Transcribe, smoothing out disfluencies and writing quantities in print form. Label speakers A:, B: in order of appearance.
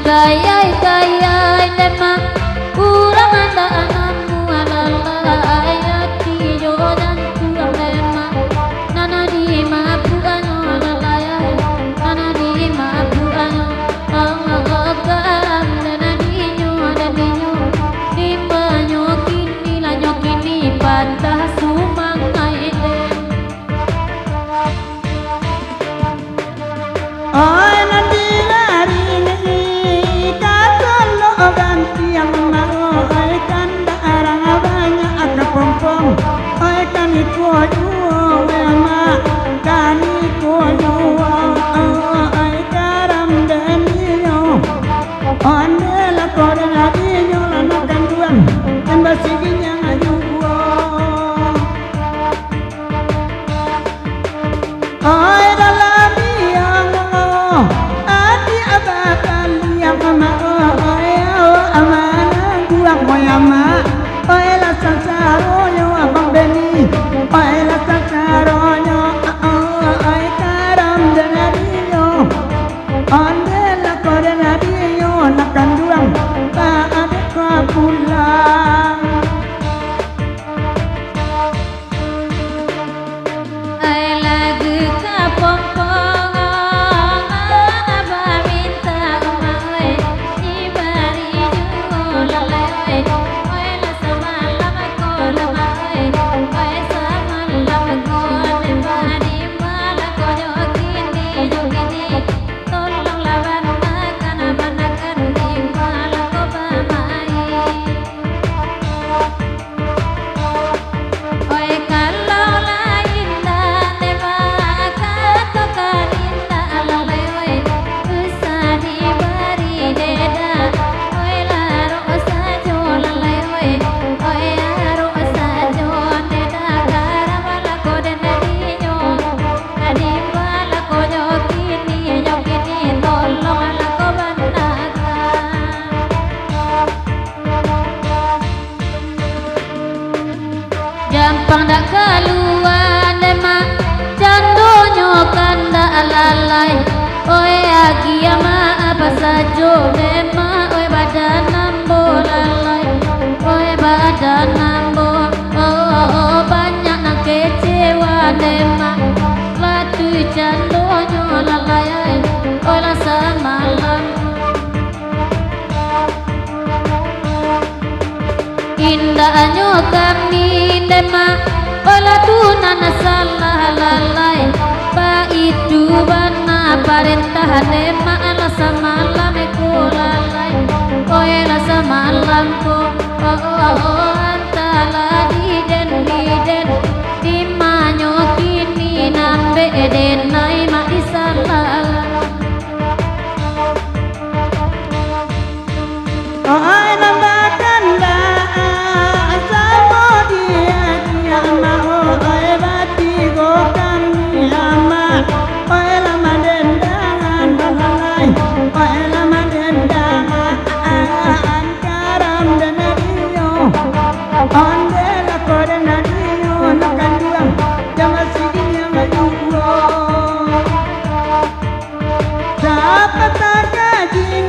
A: gayai gayai tema kurang anda anamu alalai hati jodan kurang lema nana di mabu ano lalai nana di mabu ano garam nana di banyo kini lanyo kini patah sumangai
B: Oi nanti lari ni kakak lo ganti yang mau oi kan darang banyak ada pompong oi kan ikut jual mak kan ikut jual oi garam dan yo ande la korang adi yo la makan duang dan basiginya ngaju oi dalam yang adi abakan yang mau oi amanah buang moyama oi la sasaro yo abang Beni oi la sasaro yo oi karam dan yo ande la korang adi yo nak kanduang tak ada kau pulang
A: Jampang dak keluar nema candonyo kanda alalai oi agi ama apa sajo nema oi badan nambo lalai oi badan nambo banyak nak kecewa nema latu candonyo lalai oi la semalam indahnya kami nema ola tunana salah lalai pa itu bana parentah nema ala samalam ko lalai oela samalam ko antala diden di manyo kini nambe denai ma isalah
B: oi nambakan Dapat tak gaji